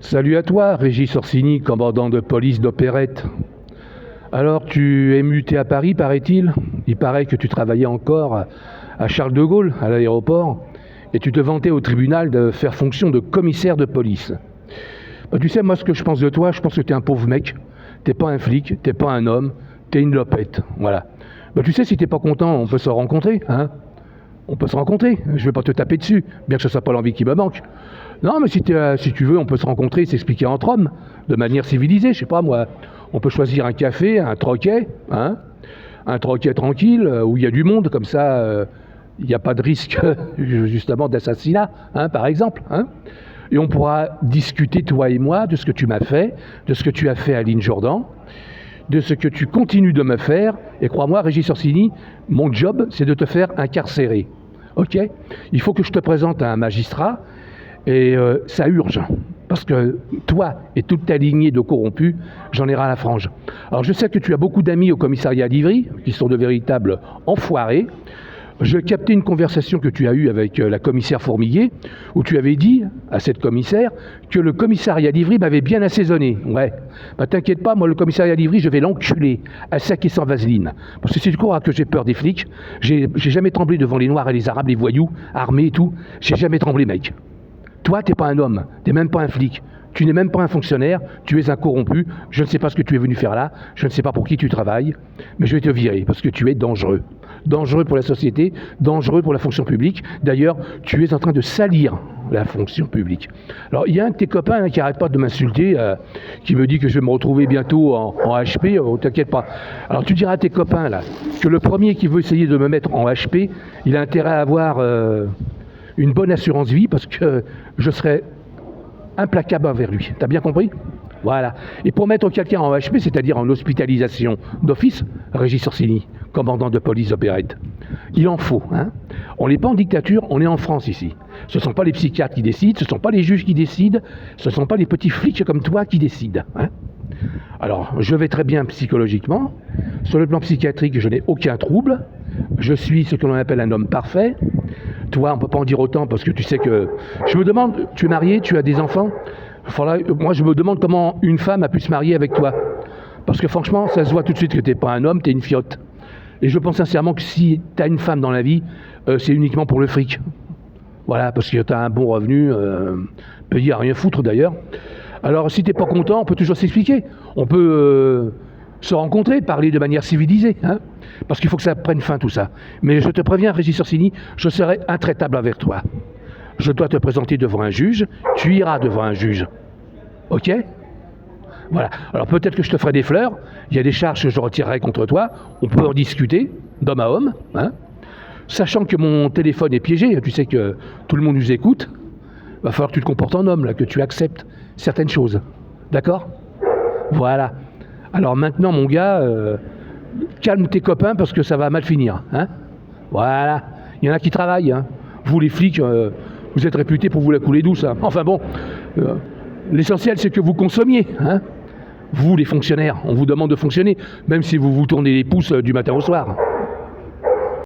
Salut à toi, Régis Orsini, commandant de police d'Opérette. Alors, tu es muté à Paris, paraît-il? Il paraît que tu travaillais encore à Charles de Gaulle, à l'aéroport, et tu te vantais au tribunal de faire fonction de commissaire de police. Bah, tu sais, moi, ce que je pense de toi, je pense que t'es un pauvre mec. T'es pas un flic, t'es pas un homme, t'es une lopette, voilà. Bah, tu sais, si t'es pas content, on peut se rencontrer, hein? On peut se rencontrer, je vais pas te taper dessus, bien que ce soit pas l'envie qui me manque. Non, mais si tu veux, on peut se rencontrer et s'expliquer entre hommes, de manière civilisée, je sais pas moi. On peut choisir un café, un troquet, hein, un troquet tranquille, où il y a du monde, comme ça, il n'y a pas de risque, justement, d'assassinat, hein, par exemple. Hein. Et on pourra discuter, toi et moi, de ce que tu m'as fait, de ce que tu as fait à Line Jordan, de ce que tu continues de me faire. Et crois-moi, Régis Orsini, mon job, c'est de te faire incarcérer. Ok? Il faut que je te présente à un magistrat, et ça urge. Parce que toi et toute ta lignée de corrompus, j'en ai ras la frange. Alors je sais que tu as beaucoup d'amis au commissariat d'Ivry, qui sont de véritables enfoirés. Je captais une conversation que tu as eue avec la commissaire Fourmillet, où tu avais dit à cette commissaire que le commissariat d'Ivry m'avait bien assaisonné. Ouais. Bah t'inquiète pas, moi le commissariat d'Ivry, je vais l'enculer, à sac et sans vaseline. Parce que si tu crois que j'ai peur des flics, j'ai jamais tremblé devant les Noirs et les Arabes, les voyous, armés et tout. J'ai jamais tremblé, mec. Toi, t'es pas un homme, t'es même pas un flic. Tu n'es même pas un fonctionnaire, tu es un corrompu, je ne sais pas ce que tu es venu faire là, je ne sais pas pour qui tu travailles, mais je vais te virer, parce que tu es dangereux. Dangereux pour la société, dangereux pour la fonction publique. D'ailleurs, tu es en train de salir la fonction publique. Alors, il y a un de tes copains qui n'arrête pas de m'insulter, qui me dit que je vais me retrouver bientôt en HP, t'inquiète pas. Alors, tu diras à tes copains, là, que le premier qui veut essayer de me mettre en HP, il a intérêt à avoir une bonne assurance vie, parce que je serai implacable envers lui. T'as bien compris? Voilà. Et pour mettre quelqu'un en HP, c'est-à-dire en hospitalisation d'office, Régis Orsini, commandant de police d'Opérette, il en faut. Hein. On n'est pas en dictature, on est en France ici. Ce ne sont pas les psychiatres qui décident, ce ne sont pas les juges qui décident, ce ne sont pas les petits flics comme toi qui décident. Hein. Alors, je vais très bien psychologiquement. Sur le plan psychiatrique, je n'ai aucun trouble. Je suis ce que l'on appelle un homme parfait. Toi, on ne peut pas en dire autant parce que tu sais que... Je me demande, tu es marié, tu as des enfants? Moi, je me demande comment une femme a pu se marier avec toi. Parce que franchement, ça se voit tout de suite que tu n'es pas un homme, tu es une fiotte. Et je pense sincèrement que si tu as une femme dans la vie, c'est uniquement pour le fric. Voilà, parce que tu as un bon revenu, payé à rien foutre d'ailleurs. Alors, si tu n'es pas content, on peut toujours s'expliquer. On peut se rencontrer, parler de manière civilisée. Hein, parce qu'il faut que ça prenne fin tout ça. Mais je te préviens, Régis Orsini, je serai intraitable avec toi. Je dois te présenter devant un juge, tu iras devant un juge. Ok? Voilà. Alors peut-être que je te ferai des fleurs, il y a des charges que je retirerai contre toi, on peut en discuter, d'homme à homme, hein. Sachant que mon téléphone est piégé, tu sais que tout le monde nous écoute, va falloir que tu te comportes en homme, là, que tu acceptes certaines choses. D'accord? Voilà. Alors maintenant, mon gars, calme tes copains parce que ça va mal finir. Hein, voilà. Il y en a qui travaillent. Hein. Vous, les flics, vous êtes réputés pour vous la couler douce. Hein. Enfin bon, l'essentiel, c'est que vous consommiez. Hein. Vous, les fonctionnaires, on vous demande de fonctionner, même si vous vous tournez les pouces du matin au soir.